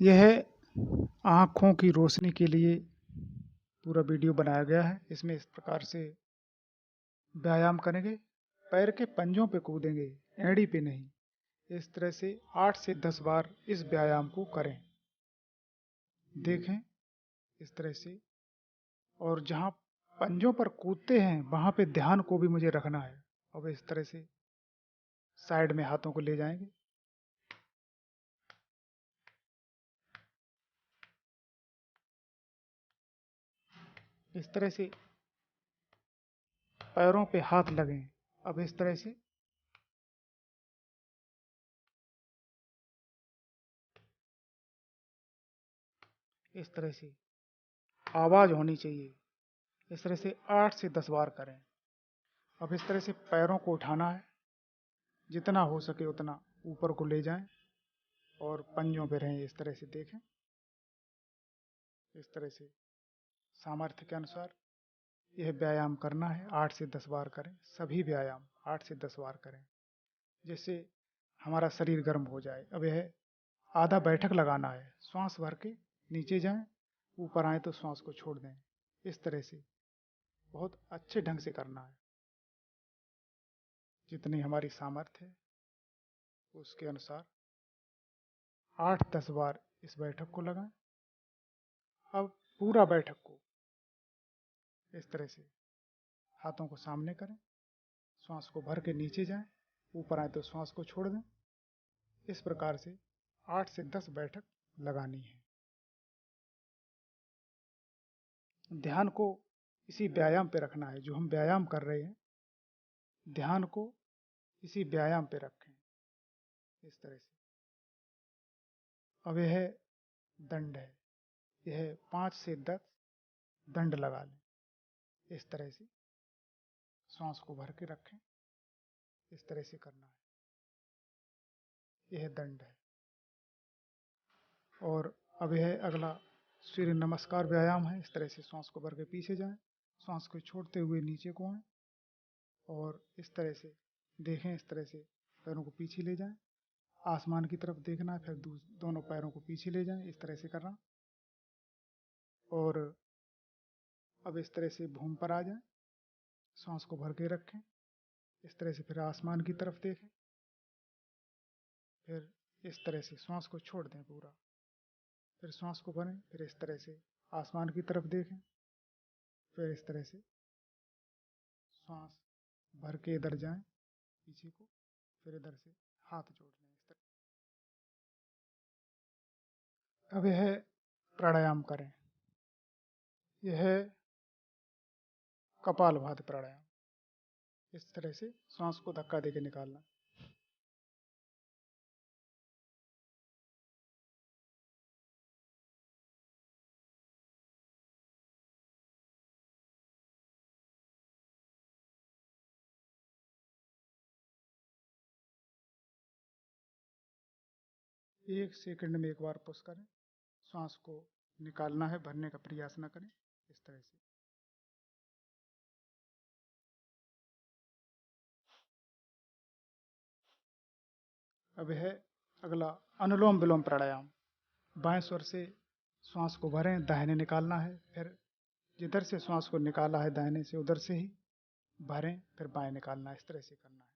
यह आँखों की रोशनी के लिए पूरा वीडियो बनाया गया है। इसमें इस प्रकार से व्यायाम करेंगे, पैर के पंजों पे कूदेंगे, एड़ी पे नहीं। इस तरह से 8 से 10 बार इस व्यायाम को करें। देखें इस तरह से, और जहाँ पंजों पर कूदते हैं वहाँ पे ध्यान को भी मुझे रखना है। अब इस तरह से साइड में हाथों को ले जाएंगे। इस तरह से पैरों पे हाथ लगें। अब इस तरह से आवाज़ होनी चाहिए। इस तरह से 8 से 10 बार करें। अब इस तरह से पैरों को उठाना है, जितना हो सके उतना ऊपर को ले जाएं और पंजों पे रहें। इस तरह से देखें। इस तरह से सामर्थ्य के अनुसार यह व्यायाम करना है। 8 से 10 बार करें। सभी व्यायाम 8 से 10 बार करें, जिससे हमारा शरीर गर्म हो जाए। अब यह आधा बैठक लगाना है। श्वास भर के नीचे जाएं, ऊपर आए तो श्वास को छोड़ दें। इस तरह से बहुत अच्छे ढंग से करना है। जितनी हमारी सामर्थ्य है उसके अनुसार 8-10 बार इस बैठक को लगाएं। अब पूरा बैठक को इस तरह से हाथों को सामने करें, श्वास को भर के नीचे जाएं, ऊपर आए तो श्वास को छोड़ दें। इस प्रकार से 8 से 10 बैठक लगानी है। ध्यान को इसी व्यायाम पे रखना है। जो हम व्यायाम कर रहे हैं, ध्यान को इसी व्यायाम पे रखें। इस तरह से अब यह दंड है। यह 5 से 10 दंड लगा लें। इस तरह से श्वास को भर के रखें। इस तरह से करना है। यह दंड है। और अब यह अगला सूर्य नमस्कार व्यायाम है। इस तरह से श्वास को भर के पीछे जाएं, श्वास को छोड़ते हुए नीचे को आएं और इस तरह से देखें। इस तरह से पैरों को पीछे ले जाएं, आसमान की तरफ देखना है, फिर दोनों पैरों को पीछे ले जाएं। इस तरह से करना। और अब इस तरह से भूमि पर आ जाएं, श्वास को भर के रखें। इस तरह से फिर आसमान की तरफ देखें, फिर इस तरह से श्वास को छोड़ दें पूरा, फिर श्वास को भरें, फिर इस तरह से आसमान की तरफ देखें, फिर इस तरह से श्वास भर के इधर जाएं पीछे को, फिर इधर से हाथ जोड़ लें। इस तरह अब यह प्राणायाम करें। यह कपालभाति प्राणायाम। इस तरह से श्वास को धक्का देके निकालना। एक सेकंड में एक बार पुश करें। श्वास को निकालना है, भरने का प्रयास न करें। इस तरह से अब है अगला अनुलोम विलोम प्राणायाम। बाएं स्वर से श्वास को भरें, दाहिने निकालना है, फिर जिधर से श्वास को निकाला है दाहिने से उधर से ही भरें, फिर बाएं निकालना है। इस तरह से करना है।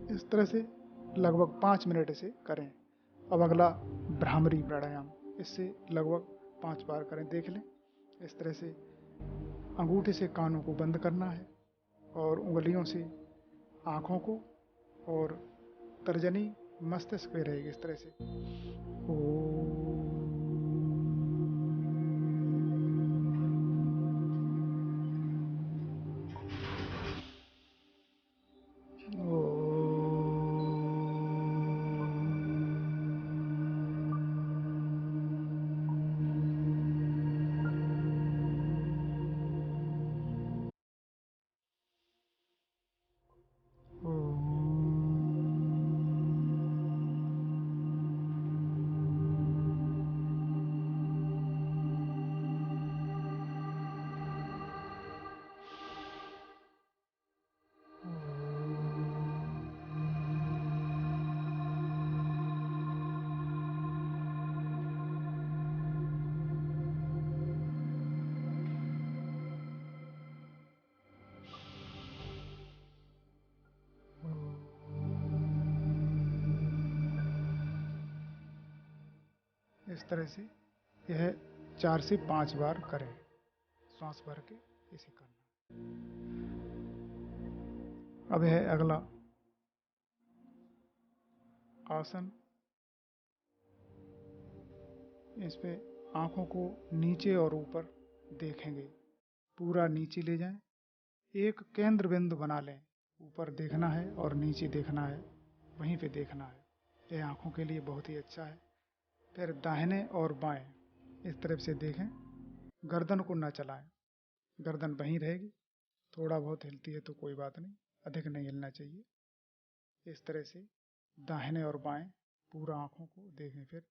इस तरह से लगभग 5 मिनट इसे करें। अब अगला भ्रामरी प्राणायाम। इससे लगभग 5 बार करें, देख लें। इस तरह से अंगूठे से कानों को बंद करना है और उंगलियों से आँखों को, और तर्जनी मस्तिष्क पे रहेगी इस तरह से। इस तरह से यह 4 से 5 बार करें, सांस भर के इसे करना। अब यह अगला आसन। इस पे आंखों को नीचे और ऊपर देखेंगे, पूरा नीचे ले जाएं, एक केंद्र बिंदु बना लें। ऊपर देखना है और नीचे देखना है, वहीं पे देखना है। यह आंखों के लिए बहुत ही अच्छा है। फिर दाहिने और बाएं इस तरफ से देखें, गर्दन को न चलाएं, गर्दन वहीं रहेगी। थोड़ा बहुत हिलती है तो कोई बात नहीं, अधिक नहीं हिलना चाहिए। इस तरह से दाहिने और बाएं पूरा आंखों को देखें। फिर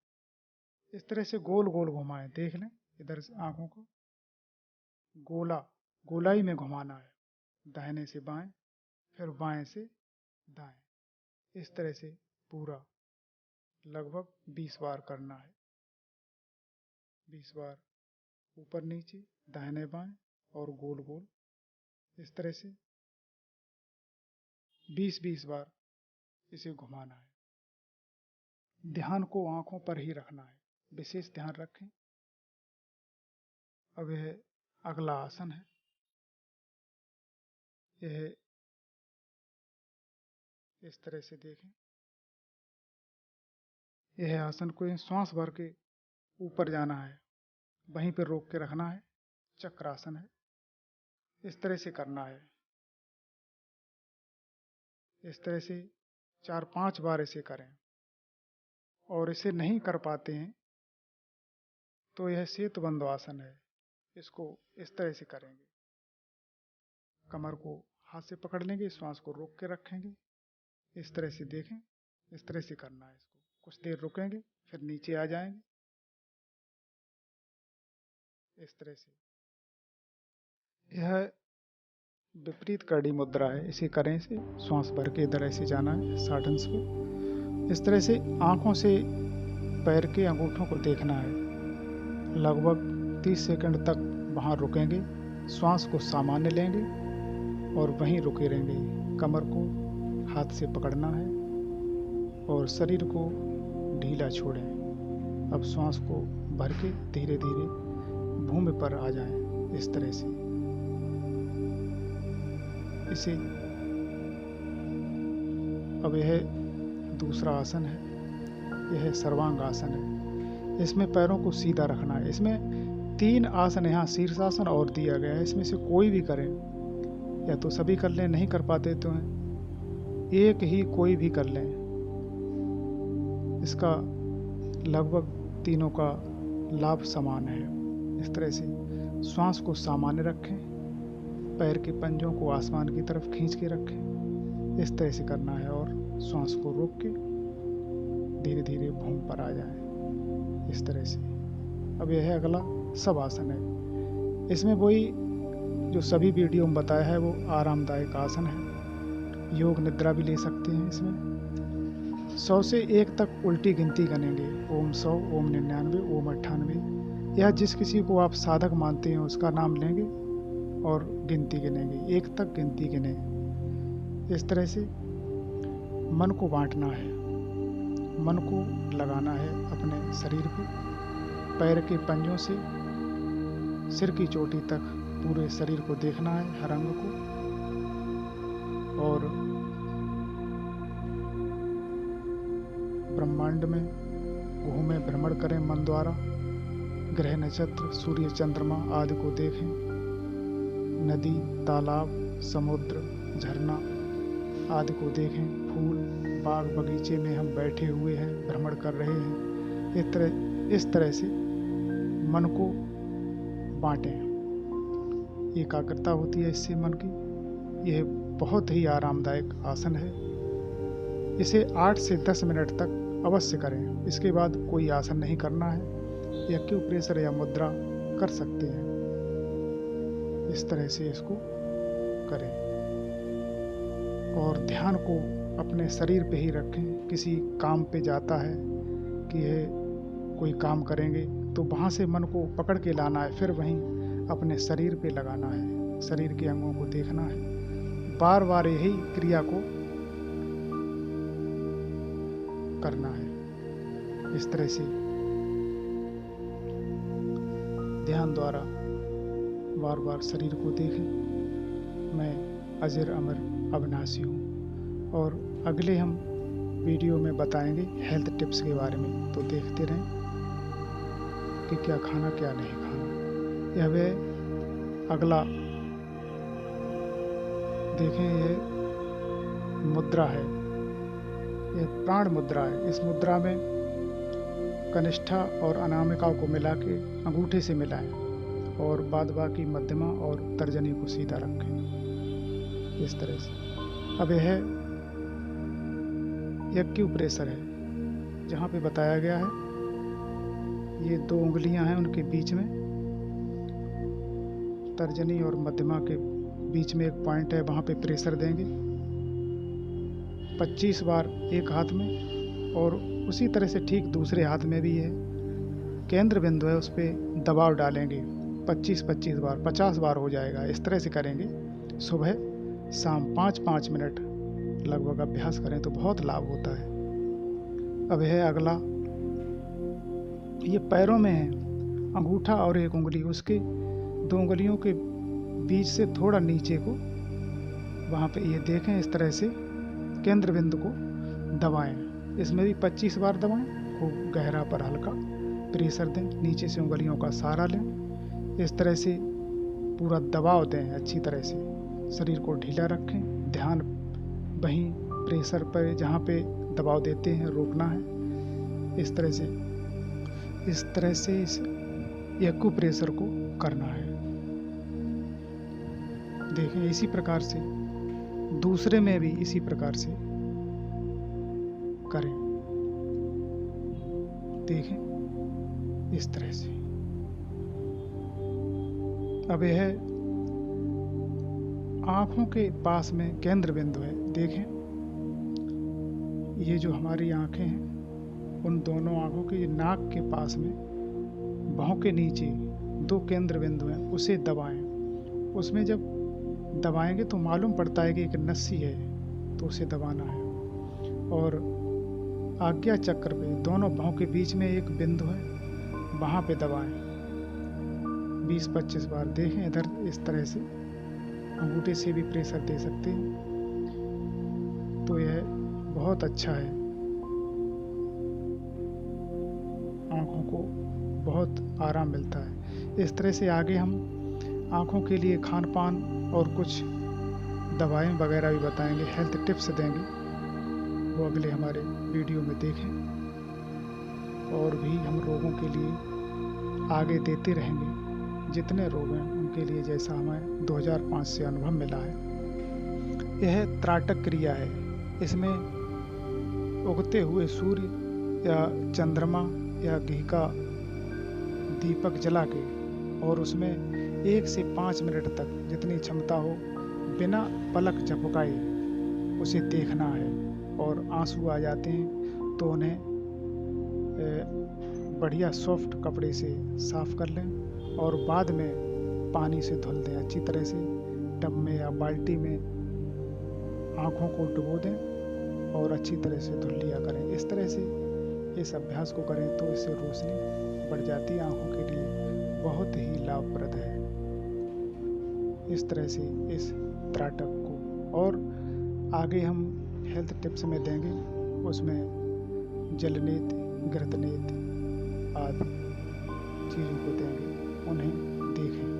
इस तरह से गोल गोल घुमाएं, देख लें। इधर से आंखों को गोलाई में घुमाना है, दाहिने से बाएं, फिर बाएं से दाएं। इस तरह से पूरा लगभग 20 बार करना है। 20 बार ऊपर नीचे, दाहिने बाएं और गोल गोल, इस तरह से 20-20 बार इसे घुमाना है। ध्यान को आंखों पर ही रखना है, विशेष ध्यान रखें। अब यह अगला आसन है। यह इस तरह से देखें। यह आसन को श्वास भर के ऊपर जाना है, वहीं पर रोक के रखना है। चक्रासन है, इस तरह से करना है। इस तरह से 4-5 बार इसे करें। और इसे नहीं कर पाते हैं तो यह सेतुबंध आसन है, इसको इस तरह से करेंगे। कमर को हाथ से पकड़ लेंगे, श्वास को रोक के रखेंगे। इस तरह से देखें, इस तरह से करना है। इसको कुछ देर रुकेंगे, फिर नीचे आ जाएंगे। इस तरह से यह विपरीत कड़ी मुद्रा है, इसे करें। इसे श्वास भर के इधर ऐसे जाना है 60 अंश पे। इस तरह से आंखों से पैर के अंगूठों को देखना है। लगभग 30 सेकंड तक वहाँ रुकेंगे, श्वास को सामान्य लेंगे और वहीं रुके रहेंगे। कमर को हाथ से पकड़ना है और शरीर को ढीला छोड़ें। अब श्वास को भर के धीरे धीरे भूमि पर आ जाएं, इस तरह से। इसे अब यह दूसरा आसन है, यह सर्वांग आसन है। इसमें पैरों को सीधा रखना है। इसमें 3 आसन यहाँ शीर्षासन और दिया गया है, इसमें से कोई भी करें, या तो सभी कर लें, नहीं कर पाते तो एक ही कोई भी कर लें। इसका लगभग तीनों का लाभ समान है। इस तरह से श्वास को सामान्य रखें, पैर के पंजों को आसमान की तरफ खींच के रखें। इस तरह से करना है और श्वास को रोक के धीरे धीरे भूमि पर आ जाएं, इस तरह से। अब यह है अगला सब आसन है। इसमें वही जो सभी वीडियो में बताया है वो आरामदायक आसन है। योग निद्रा भी ले सकते हैं इसमें। 100 से 1 तक उल्टी गिनती गनेंगे। ओम 100, ओम 99, ओम 98, या जिस किसी को आप साधक मानते हैं उसका नाम लेंगे और गिनती गिनेंगे, 1 तक गिनती गिने। इस तरह से मन को बांटना है मन को लगाना है अपने शरीर पे, पैर के पंजों से सिर की चोटी तक पूरे शरीर को देखना है, हर अंग को। और ब्रह्मांड में घूमे, भ्रमण करें मन द्वारा। ग्रह, नक्षत्र, सूर्य, चंद्रमा आदि को देखें। नदी, तालाब, समुद्र, झरना आदि को देखें। फूल, बाग, बगीचे में हम बैठे हुए हैं, भ्रमण कर रहे हैं। इस तरह से मन को बांटें। एकाग्रता होती है इससे मन की। यह बहुत ही आरामदायक आसन है। इसे 8 से 10 मिनट तक अवश्य करें। इसके बाद कोई आसन नहीं करना है। एक्यूप्रेशर या मुद्रा कर सकते हैं। इस तरह से इसको करें और ध्यान को अपने शरीर पे ही रखें। किसी काम पे जाता है कि यह कोई काम करेंगे तो वहाँ से मन को पकड़ के लाना है, फिर वहीं अपने शरीर पे लगाना है, शरीर के अंगों को देखना है। बार बार यही क्रिया को करना है। इस तरह से ध्यान द्वारा बार बार शरीर को देखें। मैं अजर अमर अविनाशी हूँ और अगले हम वीडियो में बताएंगे हेल्थ टिप्स के बारे में। तो देखते रहें कि क्या खाना क्या नहीं खाना। यह वे अगला देखें, ये मुद्रा है, यह प्राण मुद्रा है। इस मुद्रा में कनिष्ठा और अनामिका को मिला के अंगूठे से मिलाएं और बाद बाकी मध्यमा और तर्जनी को सीधा रखें। इस तरह से अब यह एक्यूप्रेशर है, जहाँ पे बताया गया है ये 2 उंगलियां हैं, उनके बीच में तर्जनी और मध्यमा के बीच में एक पॉइंट है, वहाँ पे प्रेशर देंगे 25 बार एक हाथ में, और उसी तरह से ठीक दूसरे हाथ में भी है केंद्र बिंदु है, उस पर दबाव डालेंगे 25-25 बार, 50 बार हो जाएगा। इस तरह से करेंगे सुबह शाम 5-5 मिनट लगभग अभ्यास करें तो बहुत लाभ होता है। अब है अगला, ये पैरों में है, अंगूठा और एक उंगली, उसके 2 उंगलियों के बीच से थोड़ा नीचे को वहाँ पे ये देखें, इस तरह से केंद्र बिंदु को दबाएं। इसमें भी 25 बार दबाएं, खूब गहरा पर हल्का प्रेशर दें, नीचे से उंगलियों का सहारा लें। इस तरह से पूरा दबाव दें अच्छी तरह से, शरीर को ढीला रखें। ध्यान वहीं प्रेशर पर जहाँ पे दबाव देते हैं रोकना है। इस तरह से इस एक्यूप्रेशर को करना है। देखें इसी प्रकार से दूसरे में भी इसी प्रकार से करें। देखें इस तरह से। अब यह आँखों के पास में केंद्र बिंदु है। देखें ये जो हमारी आँखें हैं, उन दोनों आँखों के नाक के पास में भौं के नीचे 2 केंद्र बिंदु हैं, उसे दबाएं। उसमें जब दबाएंगे तो मालूम पड़ता है कि एक नस्सी है, तो उसे दबाना है। और आज्ञा चक्र पे दोनों भौं के बीच में एक बिंदु है, वहाँ पे दबाएं 20-25 बार। देखें इधर इस तरह से अंगूठे से भी प्रेशर दे सकते हैं, तो यह बहुत अच्छा है। आँखों को बहुत आराम मिलता है। इस तरह से आगे हम आँखों के लिए खान पान और कुछ दवाएं वगैरह भी बताएंगे, हेल्थ टिप्स देंगे, वो अगले हमारे वीडियो में देखें। और भी हम रोगों के लिए आगे देते रहेंगे, जितने रोग हैं उनके लिए, जैसा हमें 2005 से अनुभव मिला है। यह त्राटक क्रिया है। इसमें उगते हुए सूर्य या चंद्रमा या घी का दीपक जला के और उसमें 1 से 5 मिनट तक जितनी क्षमता हो बिना पलक झपकाए उसे देखना है। और आंसू आ जाते हैं तो उन्हें बढ़िया सॉफ्ट कपड़े से साफ कर लें और बाद में पानी से धुल दें अच्छी तरह से। टब में या बाल्टी में आँखों को डुबो दें और अच्छी तरह से धुल लिया करें। इस तरह से इस अभ्यास को करें तो इससे रोशनी बढ़ जाती है, आँखों के लिए बहुत ही लाभप्रद है। इस तरह से इस त्राटक को और आगे हम हेल्थ टिप्स में देंगे, उसमें जलनेत, घृतनेत आदि चीज़ों को देंगे, उन्हें देखें।